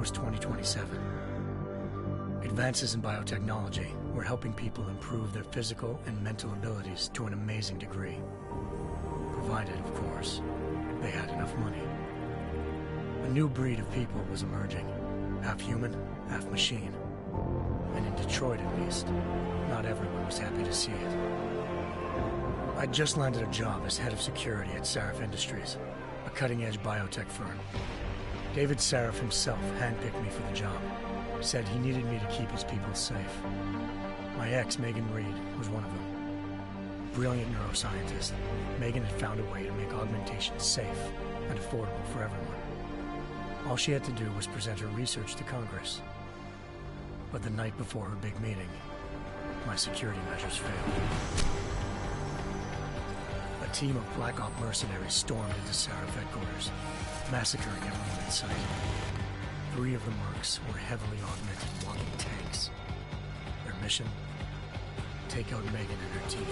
was 2027. Advances in biotechnology were helping people improve their physical and mental abilities to an amazing degree. Provided, of course, they had enough money. A new breed of people was emerging, half human, half machine. And in Detroit, at least, not everyone was happy to see it. I'd just landed a job as head of security at Sarif Industries, a cutting-edge biotech firm. David Sarif himself handpicked me for the job, said he needed me to keep his people safe. My ex, Megan Reed, was one of them. Brilliant neuroscientist, Megan had found a way to make augmentation safe and affordable for everyone. All she had to do was present her research to Congress. But the night before her big meeting, my security measures failed. A team of Black Op mercenaries stormed into Sarif headquarters, massacring everyone in sight. 3 of the mercs were heavily augmented walking tanks. Their mission? Take out Megan and her team.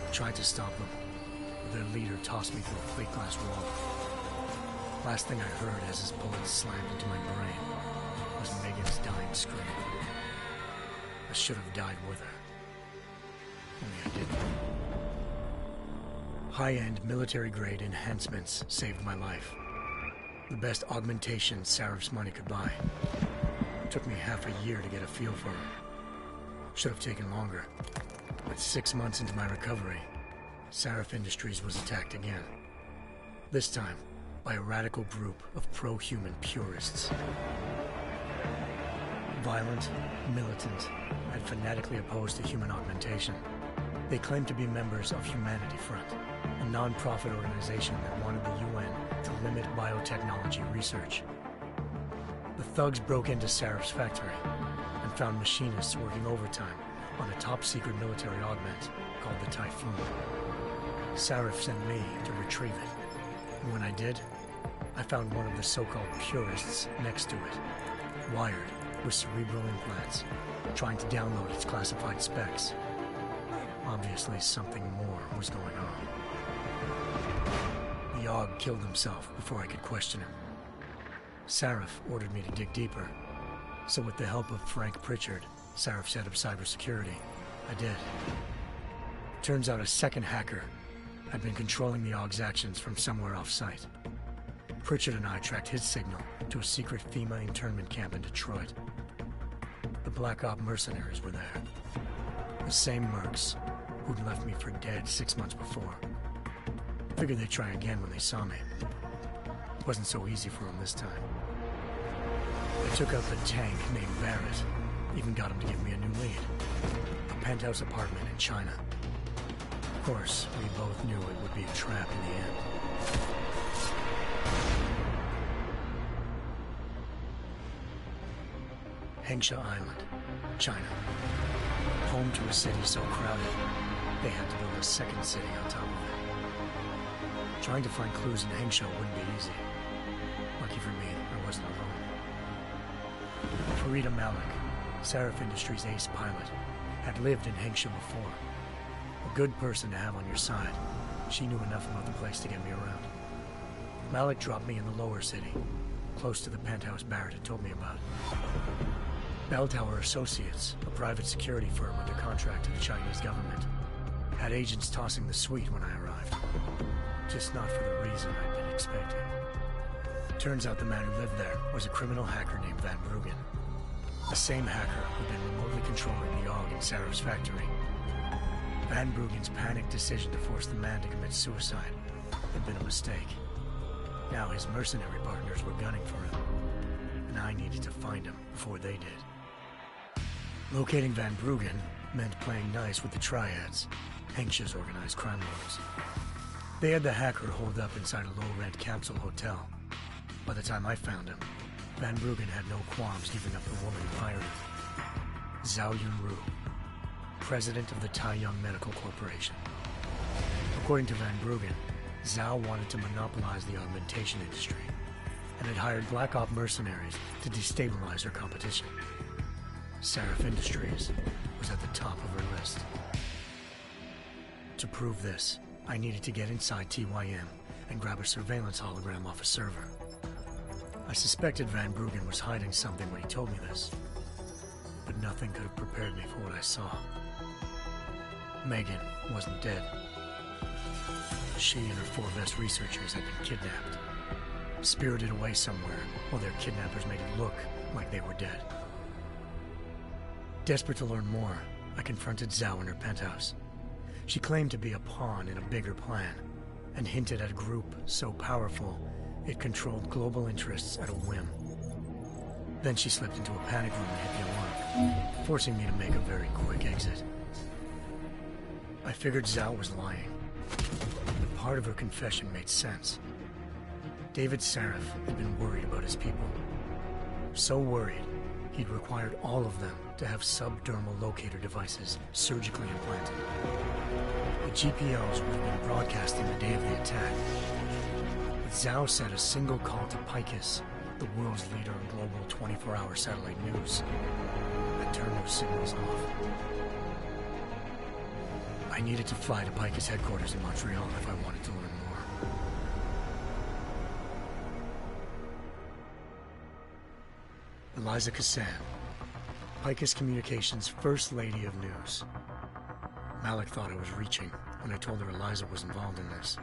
I tried to stop them, but their leader tossed me through a plate glass wall. Last thing I heard as his bullets slammed into my brain was Megan's dying scream. I should have died with her. Only I didn't. High-end military-grade enhancements saved my life. The best augmentation Sarif's money could buy. It took me half a year to get a feel for her. Should have taken longer. But 6 months into my recovery, Sarif Industries was attacked again. This time, by a radical group of pro-human purists. Violent, militant, and fanatically opposed to human augmentation. They claimed to be members of Humanity Front, a non-profit organization that wanted the UN to limit biotechnology research. The thugs broke into Sarif's factory and found machinists working overtime on a top-secret military augment called the Typhoon. Sarif sent me to retrieve it, and when I did, I found one of the so-called purists next to it, wired with cerebral implants, trying to download its classified specs. Obviously, something more was going on. The AUG killed himself before I could question him. Sarif ordered me to dig deeper, so with the help of Frank Pritchard, Sarif's head of cybersecurity, I did. Turns out a second hacker had been controlling the AUG's actions from somewhere off-site. Pritchard and I tracked his signal to a secret FEMA internment camp in Detroit. The Black Op mercenaries were there. The same mercs who'd left me for dead 6 months before. Figured they'd try again when they saw me. It wasn't so easy for them this time. I took out the tank named Barrett, even got him to give me a new lead. A penthouse apartment in China. Of course, we both knew it would be a trap in the end. Hengsha Island, China. Home to a city so crowded, they had to build a second city on top of it. Trying to find clues in Hengsha wouldn't be easy. Lucky for me, I wasn't alone. Farida Malik, Sarif Industries' ace pilot, had lived in Hengsha before. A good person to have on your side. She knew enough about the place to get me around. Malik dropped me in the lower city, close to the penthouse Barrett had told me about. Bell Tower Associates, a private security firm under contract to the Chinese government, had agents tossing the suite when I arrived. Just not for the reason I'd been expecting. Turns out the man who lived there was a criminal hacker named Van Bruggen. The same hacker who'd been remotely controlling the AUG in Sarif's factory. Van Bruggen's panicked decision to force the man to commit suicide had been a mistake. Now his mercenary partners were gunning for him, and I needed to find him before they did. Locating Van Bruggen meant playing nice with the Triads, Hengsha's organized crime lords. They had the hacker holed up inside a low-rent capsule hotel. By the time I found him, Van Bruggen had no qualms giving up the woman who hired him. Zhao Yunru, president of the Taiyang Medical Corporation. According to Van Bruggen, Zhao wanted to monopolize the augmentation industry and had hired Black Op mercenaries to destabilize her competition. Sarif Industries was at the top of her list. To prove this, I needed to get inside TYM and grab a surveillance hologram off a server. I suspected Van Bruggen was hiding something when he told me this, but nothing could have prepared me for what I saw. Megan wasn't dead. She and her 4 best researchers had been kidnapped, spirited away somewhere while their kidnappers made it look like they were dead. Desperate to learn more, I confronted Zhao in her penthouse. She claimed to be a pawn in a bigger plan, and hinted at a group so powerful it controlled global interests at a whim. Then she slipped into a panic room and hit the alarm, forcing me to make a very quick exit. I figured Zhao was lying, but part of her confession made sense. David Sarif had been worried about his people. So worried, he'd required all of them to have subdermal locator devices surgically implanted. The GPOs would have been broadcasting the day of the attack. But Zhao said a single call to Picus, the world's leader in global 24-hour satellite news, had turned those signals off. I needed to fly to Picus headquarters in Montreal if I wanted to learn more. Eliza Cassan, Picus Communications' First Lady of News. Malik thought I was reaching when I told her Eliza was involved in this.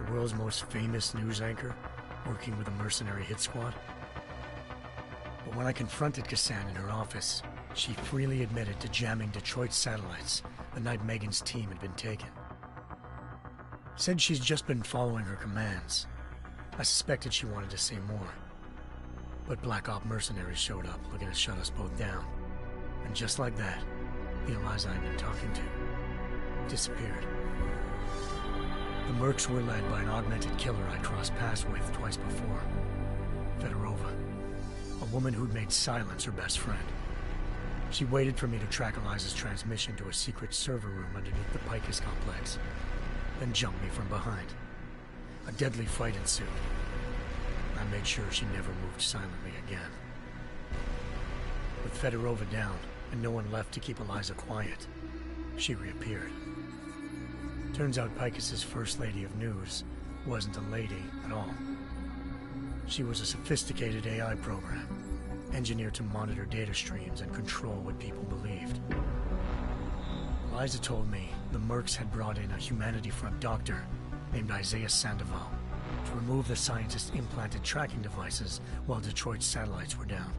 The world's most famous news anchor, working with a mercenary hit squad. But when I confronted Cassan in her office, she freely admitted to jamming Detroit's satellites the night Megan's team had been taken. Said she's just been following her commands. I suspected she wanted to say more. But Black Op mercenaries showed up looking to shut us both down. And just like that, the Eliza I'd been talking to disappeared. The Mercs were led by an augmented killer I'd crossed paths with twice before. Fedorova, a woman who'd made silence her best friend. She waited for me to track Eliza's transmission to a secret server room underneath the Picus complex, then jumped me from behind. A deadly fight ensued. I made sure she never moved silently again. With Fedorova down, and no one left to keep Eliza quiet, she reappeared. Turns out Picus's First Lady of News wasn't a lady at all. She was a sophisticated AI program, engineered to monitor data streams and control what people believed. Eliza told me the Mercs had brought in a Humanity Front doctor named Isaiah Sandoval to remove the scientist's implanted tracking devices while Detroit's satellites were down.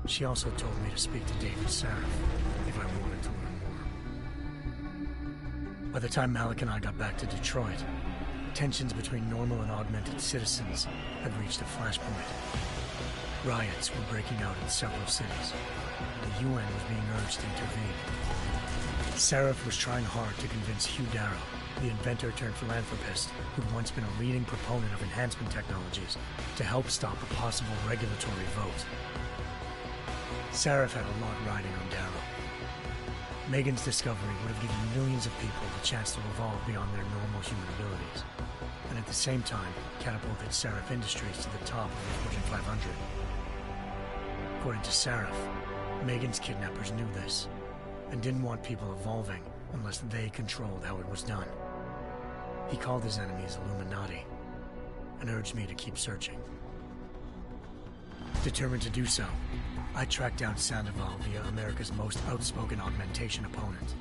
She also told me to speak to David Sarif if I wanted to learn more. By the time Malik and I got back to Detroit, tensions between normal and augmented citizens had reached a flashpoint. Riots were breaking out in several cities. The UN was being urged to intervene. Sarif was trying hard to convince Hugh Darrow, the inventor turned philanthropist who'd once been a leading proponent of enhancement technologies, to help stop a possible regulatory vote. Sarif had a lot riding on Darrow. Megan's discovery would have given millions of people the chance to evolve beyond their normal human abilities, and at the same time catapulted Sarif Industries to the top of the Fortune 500. According to Sarif, Megan's kidnappers knew this, and didn't want people evolving unless they controlled how it was done. He called his enemies Illuminati, and urged me to keep searching. Determined to do so, I tracked down Sandoval via America's most outspoken augmentation opponent,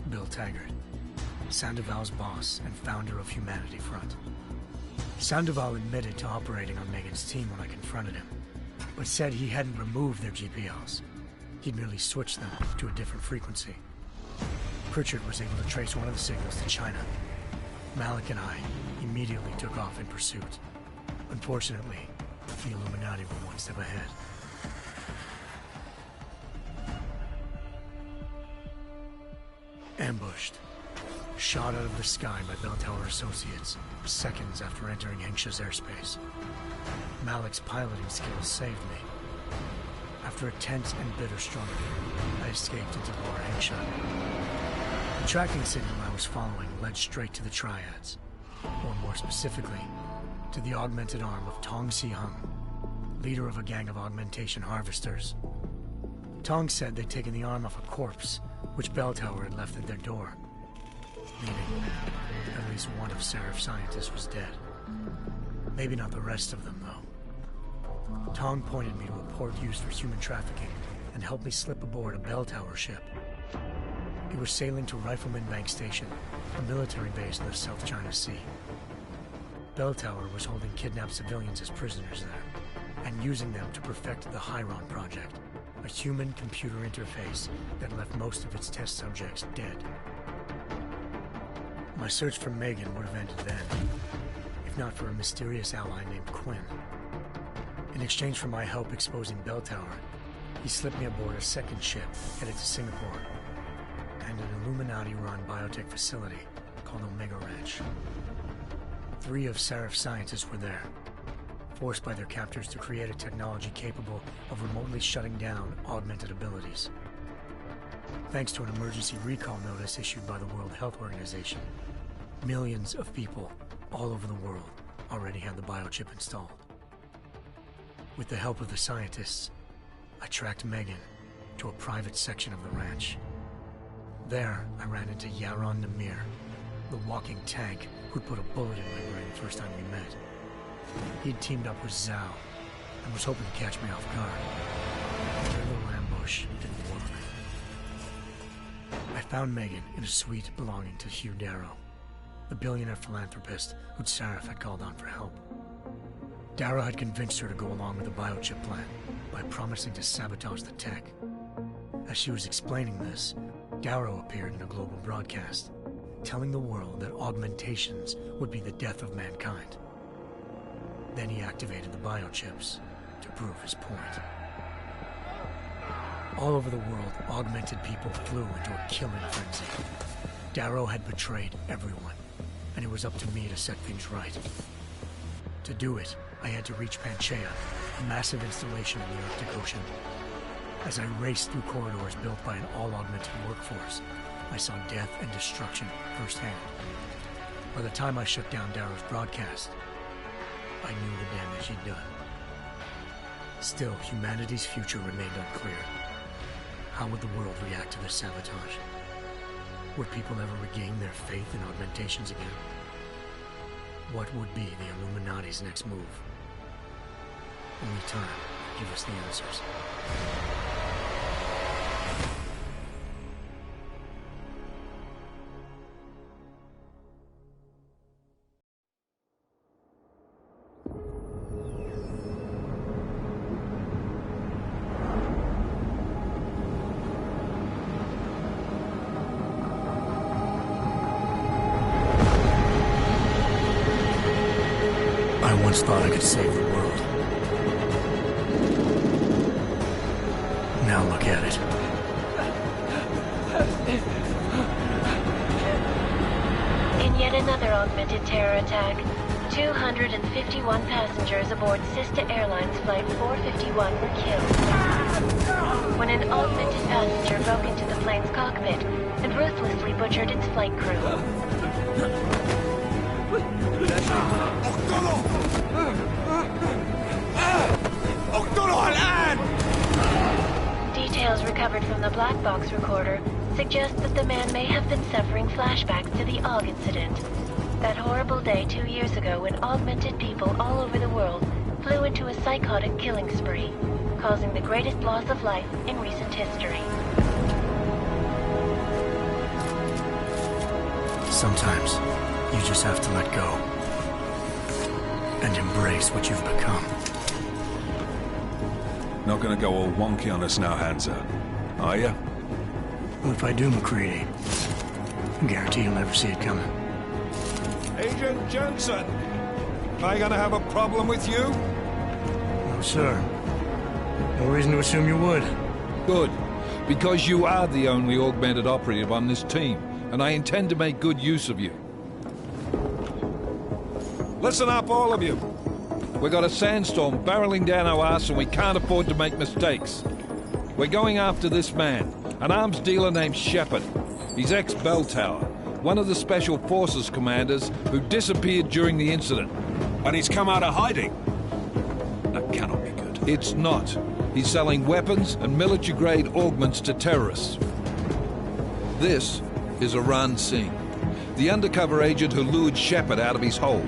Bill Taggart, Sandoval's boss and founder of Humanity Front. Sandoval admitted to operating on Megan's team when I confronted him, but said he hadn't removed their GPLs. He'd merely switched them to a different frequency. Pritchard was able to trace one of the signals to China. Malik and I immediately took off in pursuit. Unfortunately, the Illuminati were one step ahead. Ambushed. Shot out of the sky by Bell Tower Associates, seconds after entering Hengsha's airspace. Malik's piloting skills saved me. After a tense and bitter struggle, I escaped into Lower Hengsha. The tracking signal I was following led straight to the Triads, or more specifically, to the augmented arm of Tong Si-hung, leader of a gang of augmentation harvesters. Tong said they'd taken the arm off a corpse, which Bell Tower had left at their door, meaning at least one of Sarif's scientists was dead. Maybe not the rest of them, though. Tong pointed me to a port used for human trafficking and helped me slip aboard a bell tower ship. It was sailing to Rifleman Bank Station, a military base in the South China Sea. Bell Tower was holding kidnapped civilians as prisoners there, and using them to perfect the Chiron Project, a human-computer interface that left most of its test subjects dead. My search for Megan would have ended then, if not for a mysterious ally named Quinn. In exchange for my help exposing Bell Tower, he slipped me aboard a second ship headed to Singapore, and an Illuminati-run biotech facility called Omega Ranch. 3 of Sarif's scientists were there, forced by their captors to create a technology capable of remotely shutting down augmented abilities. Thanks to an emergency recall notice issued by the World Health Organization, millions of people all over the world already had the biochip installed. With the help of the scientists, I tracked Megan to a private section of the ranch. There, I ran into Yaron Namir, the walking tank who'd put a bullet in my brain the first time we met. He'd teamed up with Zhao and was hoping to catch me off guard. Their little ambush didn't work. I found Megan in a suite belonging to Hugh Darrow, the billionaire philanthropist who'd Sarif had called on for help. Darrow had convinced her to go along with the biochip plan by promising to sabotage the tech. As she was explaining this, Darrow appeared in a global broadcast, telling the world that augmentations would be the death of mankind. Then he activated the biochips to prove his point. All over the world, augmented people flew into a killing frenzy. Darrow had betrayed everyone, and it was up to me to set things right. To do it, I had to reach Panchaea, a massive installation in the Arctic Ocean. As I raced through corridors built by an all-augmented workforce, I saw death and destruction firsthand. By the time I shut down Darrow's broadcast, I knew the damage he'd done. Still, humanity's future remained unclear. How would the world react to this sabotage? Would people ever regain their faith in augmentations again? What would be the Illuminati's next move? Only time could give us the answers. I once thought I could save the world. Now look at it. In yet another augmented terror attack, 251 passengers aboard Sista Airlines Flight 451 were killed when an augmented passenger broke into the plane's cockpit and ruthlessly butchered its flight crew. Details recovered from the black box recorder suggest that the man may have been suffering flashbacks to the AUG incident. That horrible day 2 years ago when augmented people all over the world flew into a psychotic killing spree, causing the greatest loss of life in recent history. Sometimes, you just have to let go and embrace what you've become. Not gonna go all wonky on us now, Hansa, are ya? Well, if I do, MacReady, I guarantee you'll never see it coming. Agent Jensen, am I gonna have a problem with you? No, sir. No reason to assume you would. Good, because you are the only augmented operative on this team, and I intend to make good use of you. Listen up, all of you. We got a sandstorm barreling down our arse and we can't afford to make mistakes. We're going after this man, an arms dealer named Shepard. He's ex-Bell Tower, one of the Special Forces commanders who disappeared during the incident. And he's come out of hiding? That cannot be good. It's not. He's selling weapons and military-grade augments to terrorists. This is Aran Singh, the undercover agent who lured Shepard out of his hole.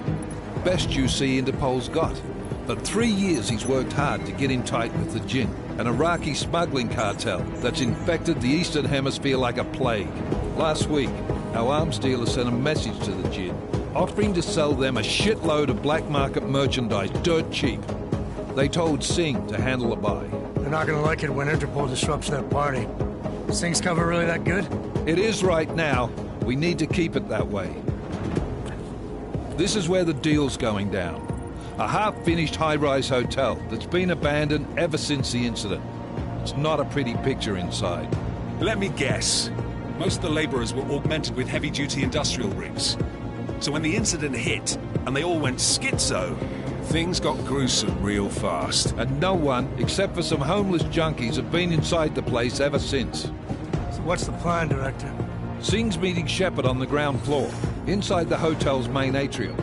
best UC Interpol's got. For 3 years he's worked hard to get in tight with the Jinn, an Iraqi smuggling cartel that's infected the Eastern Hemisphere like a plague. Last week, our arms dealer sent a message to the Jinn, offering to sell them a shitload of black market merchandise dirt cheap. They told Singh to handle the buy. They're not gonna like it when Interpol disrupts their party. Singh's cover really that good? It is right now. We need to keep it that way. This is where the deal's going down. A half-finished high-rise hotel that's been abandoned ever since the incident. It's not a pretty picture inside. Let me guess. Most of the laborers were augmented with heavy-duty industrial rigs. So when the incident hit, and they all went schizo, things got gruesome real fast. And no one, except for some homeless junkies, have been inside the place ever since. So what's the plan, Director? Singh's meeting Shepard on the ground floor, inside the hotel's main atrium.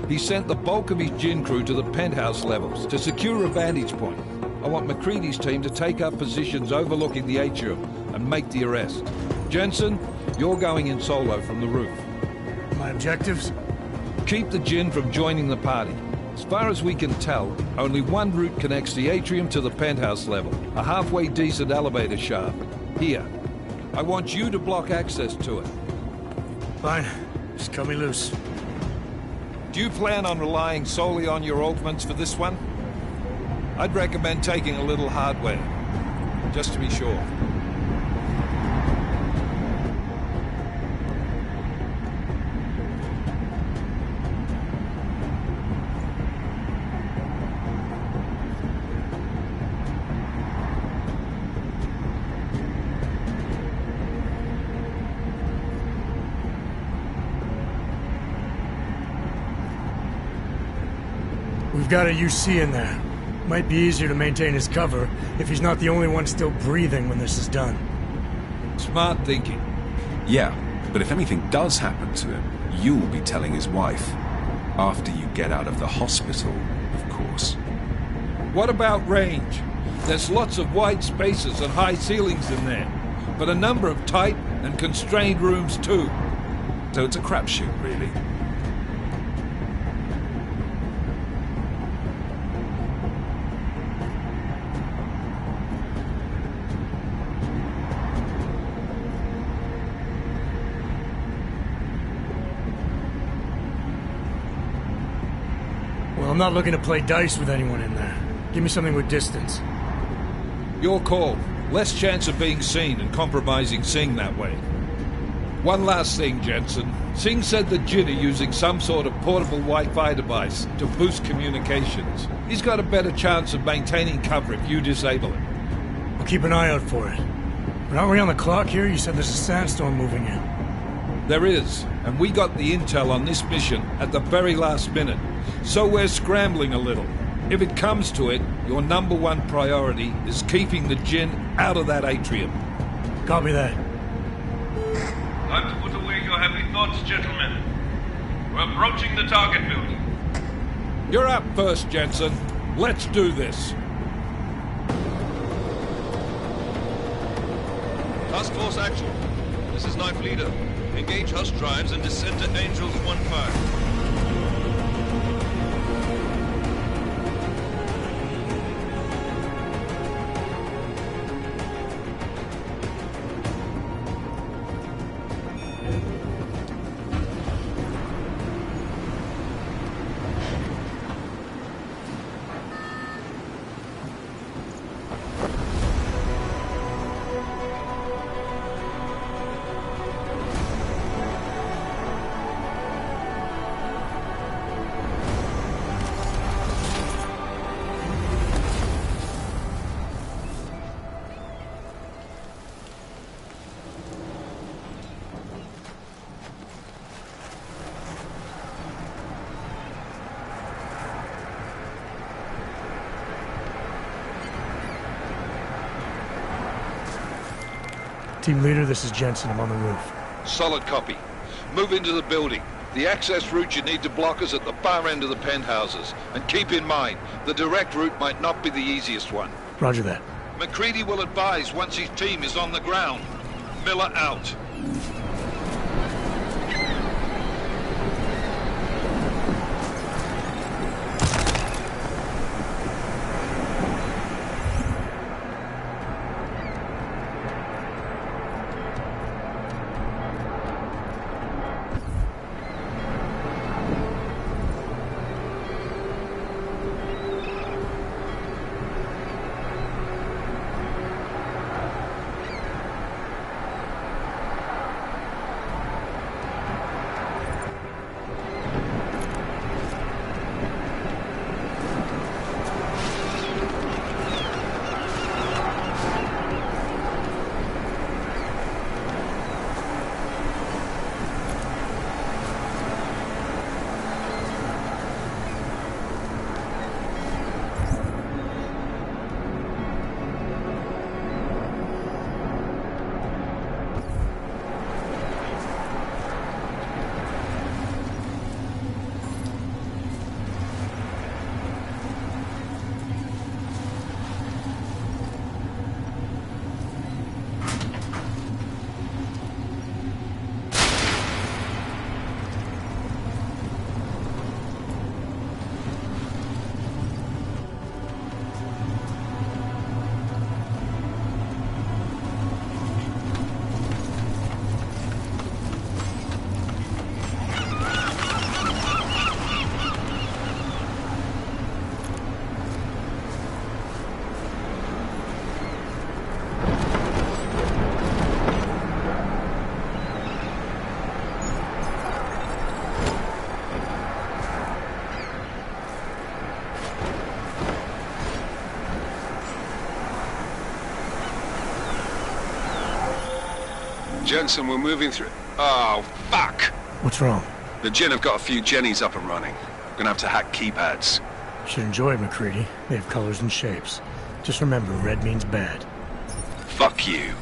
He sent the bulk of his Jinn crew to the penthouse levels to secure a vantage point. I want McCready's team to take up positions overlooking the atrium and make the arrest. Jensen, you're going in solo from the roof. My objectives? Keep the Jinn from joining the party. As far as we can tell, only one route connects the atrium to the penthouse level, a halfway decent elevator shaft. Here. I want you to block access to it. Fine. Just cut me loose. Do you plan on relying solely on your augments for this one? I'd recommend taking a little hardware, just to be sure. We've got a UC in there. Might be easier to maintain his cover if he's not the only one still breathing when this is done. Smart thinking. Yeah, but if anything does happen to him, you'll be telling his wife. After you get out of the hospital, of course. What about range? There's lots of wide spaces and high ceilings in there, but a number of tight and constrained rooms too. So it's a crapshoot, really. Well, I'm not looking to play dice with anyone in there. Give me something with distance. Your call. Less chance of being seen and compromising Singh that way. One last thing, Jensen. Singh said the Jinn are using some sort of portable Wi-Fi device to boost communications. He's got a better chance of maintaining cover if you disable it. I'll keep an eye out for it. But aren't we on the clock here? You said there's a sandstorm moving in. There is, and we got the intel on this mission at the very last minute. So we're scrambling a little. If it comes to it, your #1 priority is keeping the Jinn out of that atrium. Copy that. Time to put away your heavy thoughts, gentlemen. We're approaching the target building. You're up first, Jensen. Let's do this. Task Force action. This is Knife Leader. Engage Hush drives and descend to Angels 1-5. Team leader, this is Jensen. I'm on the roof. Solid copy. Move into the building. The access route you need to block is at the far end of the penthouses. And keep in mind, the direct route might not be the easiest one. Roger that. McCready will advise once his team is on the ground. Miller out. Jensen, we're moving through... Oh, fuck! What's wrong? The Jinn have got a few Jennies up and running. Gonna have to hack keypads. Should enjoy it, McCready. They have colors and shapes. Just remember, red means bad. Fuck you.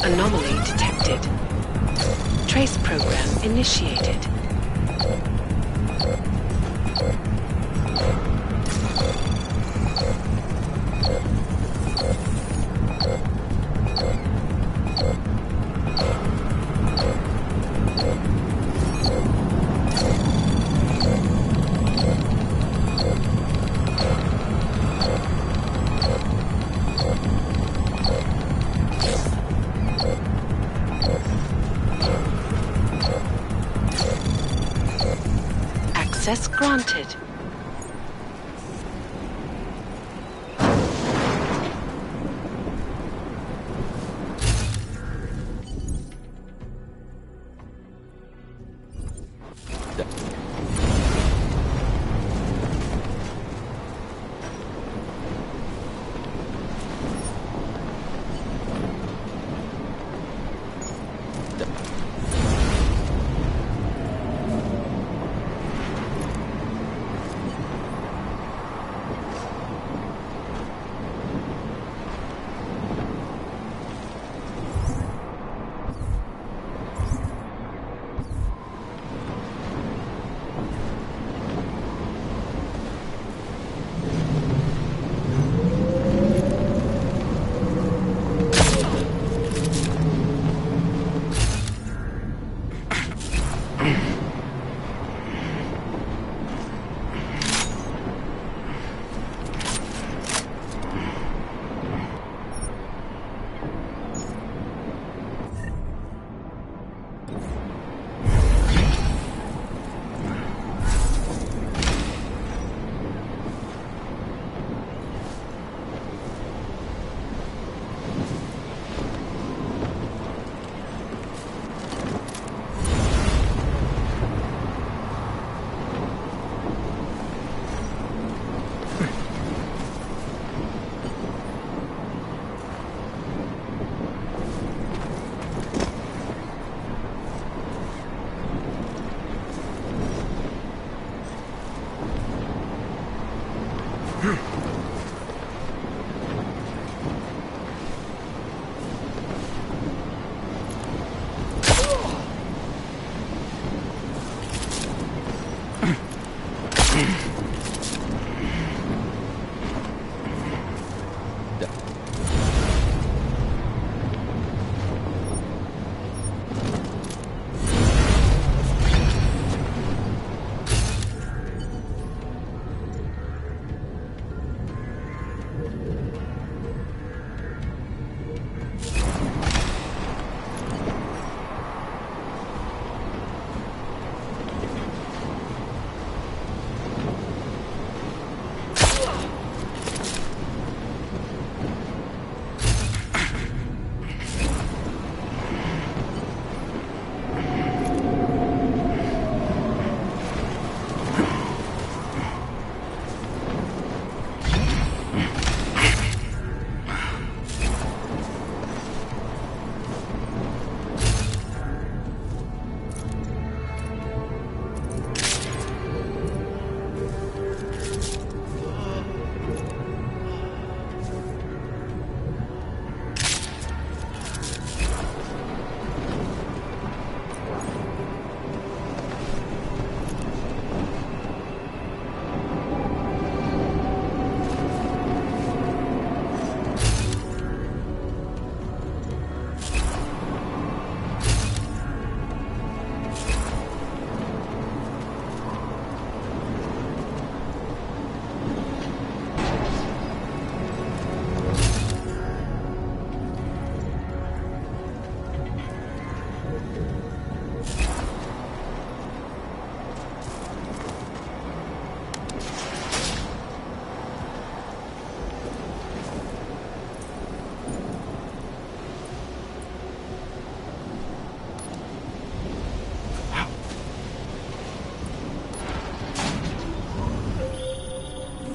Anomaly detected. Trace program initiated. Access granted.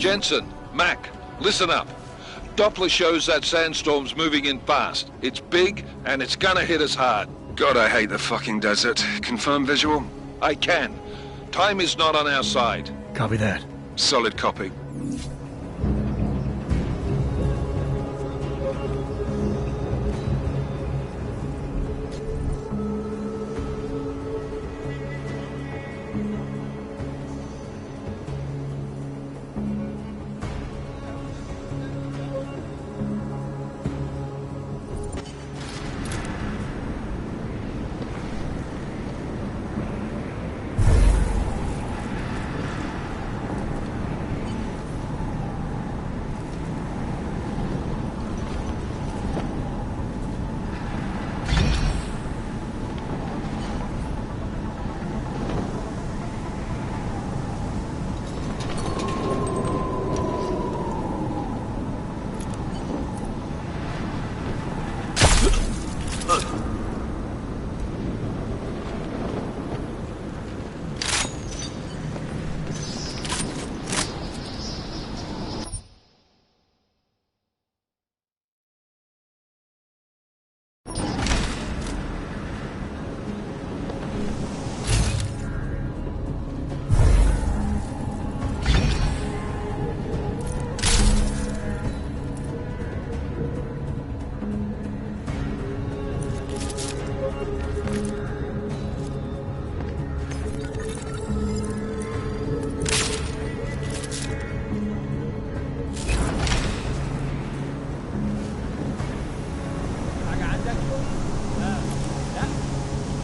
Jensen, Mac, listen up. Doppler shows that sandstorm's moving in fast. It's big, and it's gonna hit us hard. God, I hate the fucking desert. Confirm visual? I can. Time is not on our side. Copy that. Solid copy.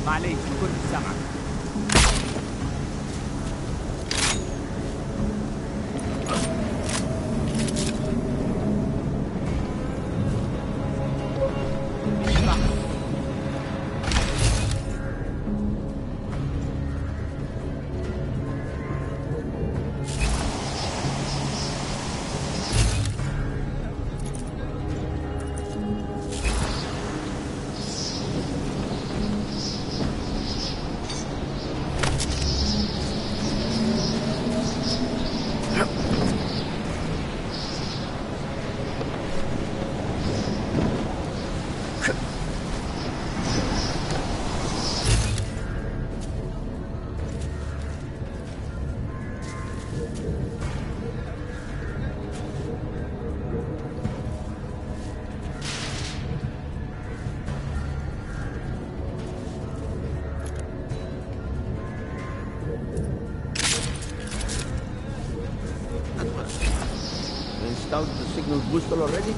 معليش ما كنتش سامعك. Installed the signal booster already?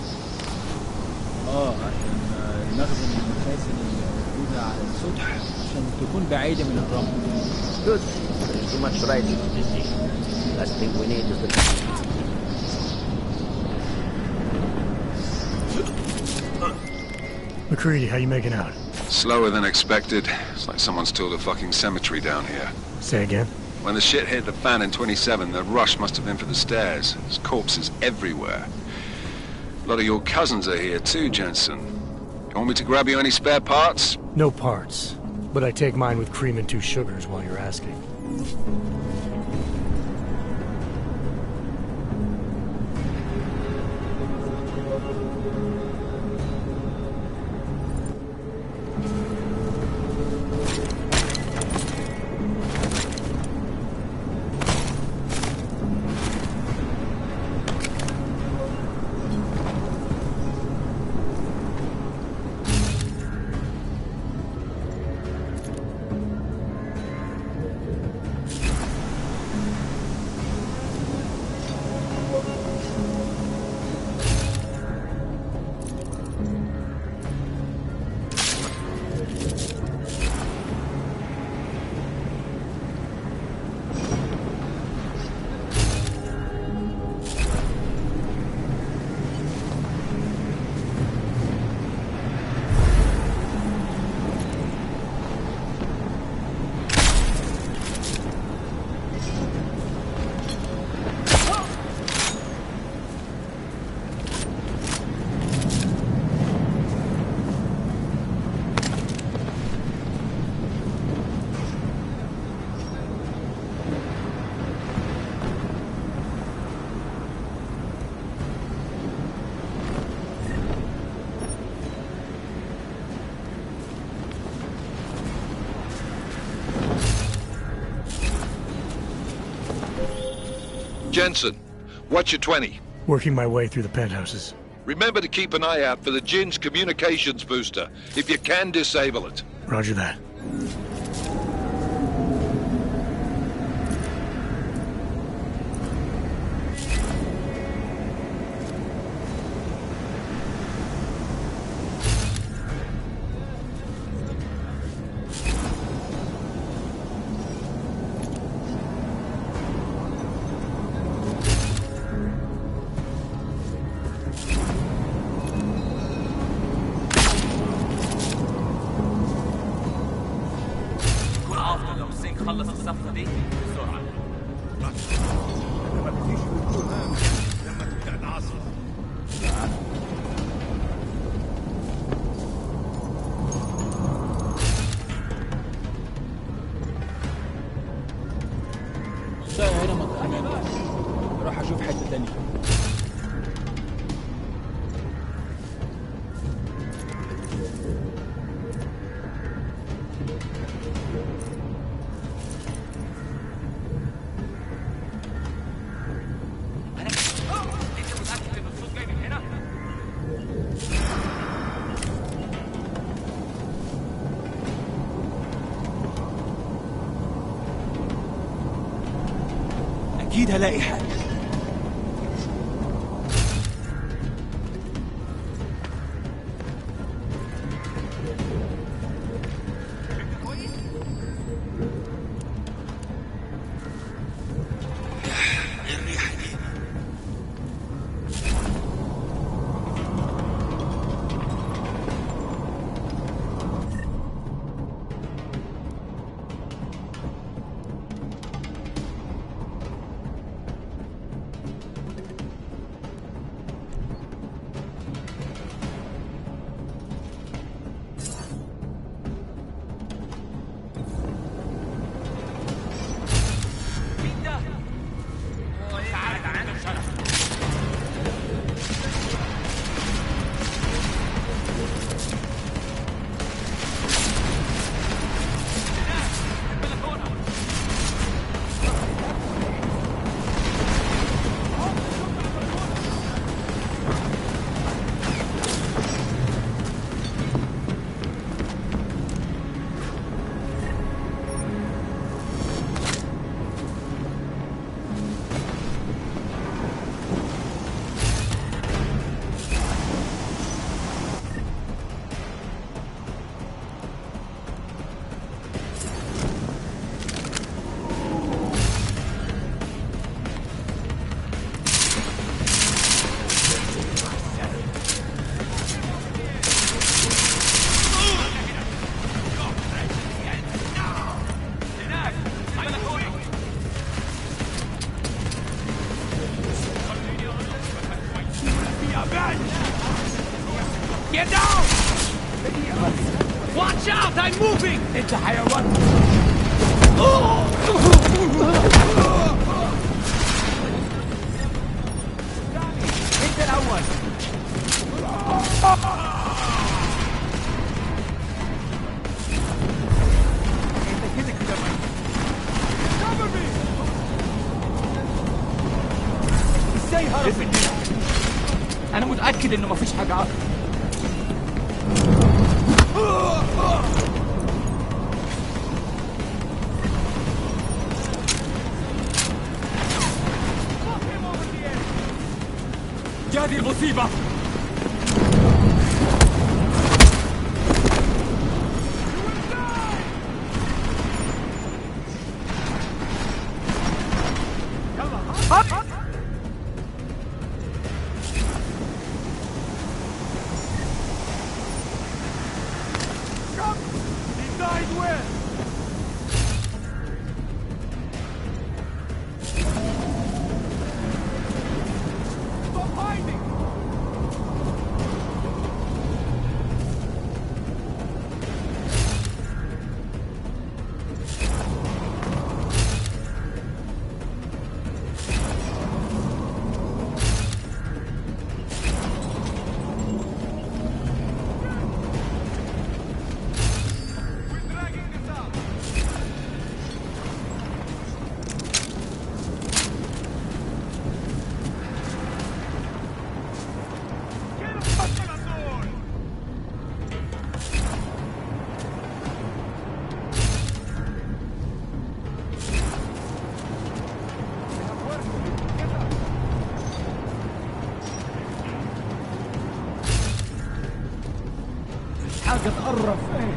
عشان نخدم المكاسن الموجودة على السطح عشان تكون بعيدة من الرمل. Good. There's too much riding to this thing. Last thing we need is the... McCready, how you making out? Slower than expected. It's like someone's tilled a fucking cemetery down here. Say again? When the shit hit the fan in 27, the rush must have been for the stairs. There's corpses everywhere. A lot of your cousins are here too, Jensen. You want me to grab you any spare parts? No parts. But I take mine with cream and 2 sugars while you're asking. Jensen, what's your 20? Working my way through the penthouses. Remember to keep an eye out for the Jinn's communications booster, if you can disable it. Roger that. نخلص الصفقة دي بسرعة. ما بديش يكون لما تبدأ العصر. هنا منطقة اروح اشوف حتة تانية. أكيد هلاقي حاجة. Get down! Watch out! I'm moving! انت حيوان. انت الاول. انت كده ازاي هرب من هنا؟ انا متاكد انه مفيش حاجه عقل. هذه المصيبة. حاجة تقرب فين؟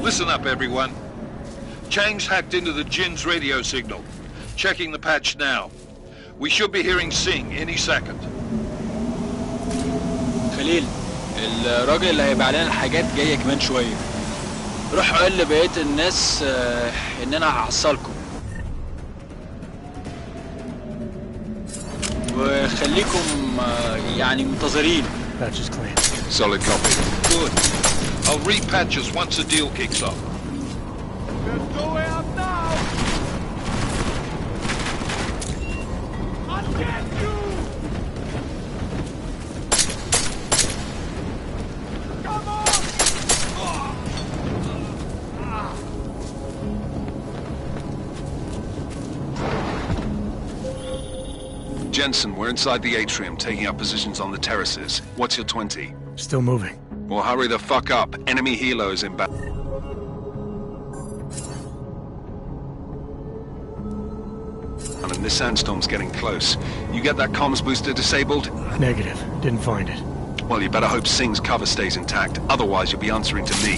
Listen up, everyone. Chang's hacked into the Jin's radio signal. Checking the patch now. We should be hearing Singh any second. خليل الراجل اللي هيبيع لنا الحاجات جايه كمان شويه. روح قول لبقيه الناس ان انا هحصلكم. وخليكم يعني منتظرين. Patch is clean. Solid copy. Good. I'll repatch us once the deal kicks off. There's no way up now! I'll get you! Come on! Jensen, we're inside the atrium, taking up positions on the terraces. What's your 20? Still moving. Well, hurry the fuck up. Enemy helos inbound. I mean, this sandstorm's getting close. You get that comms booster disabled? Negative. Didn't find it. Well, you better hope Singh's cover stays intact. Otherwise, you'll be answering to me.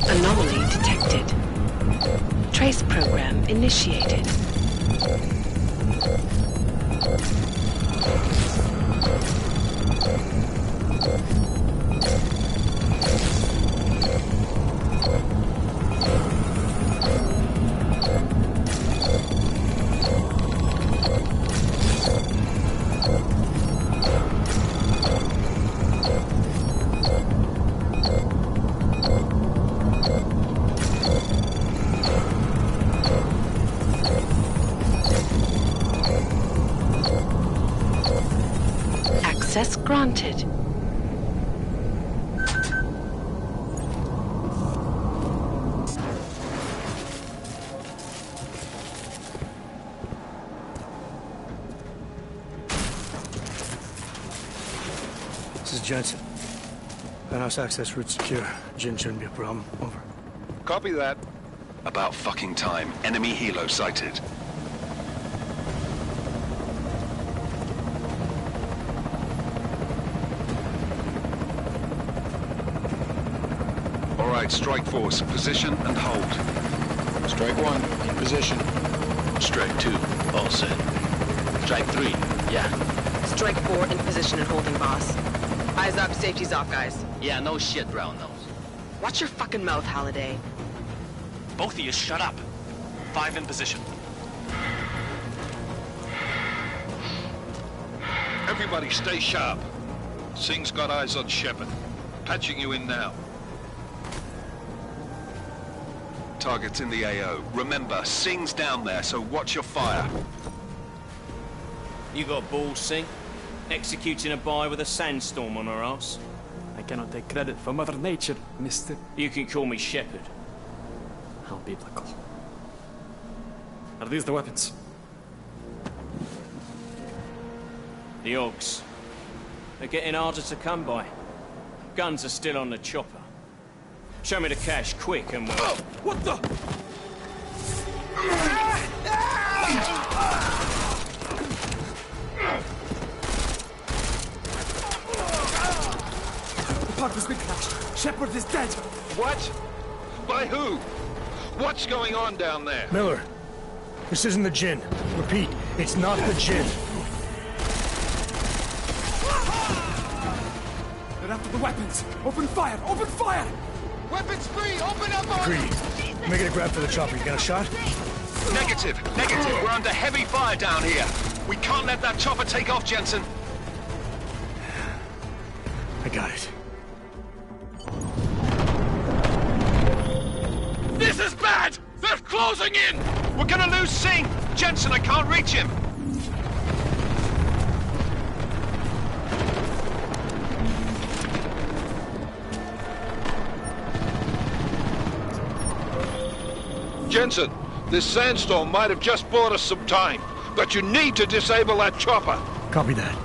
Anomaly detected. Trace program initiated. Request granted. This is Jensen. Penthouse access route secure. Jin shouldn't be a problem. Over. Copy that. About fucking time. Enemy helo sighted. All right, Strike Force, position and hold. Strike 1, in position. Strike 2, all set. Strike 3, yeah. Strike 4, in position and holding, boss. Eyes up, safety's off, guys. Yeah, no shit, Brown Nose. Watch your fucking mouth, Halliday. Both of you, shut up. 5 in position. Everybody stay sharp. Singh's got eyes on Shepard. Patching you in now. Target's in the AO. Remember, Singh's down there, so watch your fire. You got balls, Singh? Executing a buy with a sandstorm on her ass? I cannot take credit for Mother Nature, mister. You can call me Shepard. How biblical. Are these the weapons? The Augs. They're getting harder to come by. Guns are still on the chopper. Show me the cash, quick, and we'll... Oh, what the? The park has been crashed. Shepard is dead. What? By who? What's going on down there? Miller, this isn't the Jinn. Repeat, it's not the Jinn. They're after the weapons. Open fire! Open fire! Weapons free! Open up on... Greedy. Making a grab for the chopper. You got a shot? Negative. We're under heavy fire down here. We can't let that chopper take off, Jensen. I got it. This is bad! They're closing in! We're gonna lose Singh! Jensen, I can't reach him! Jensen, this sandstorm might have just bought us some time, but you need to disable that chopper. Copy that.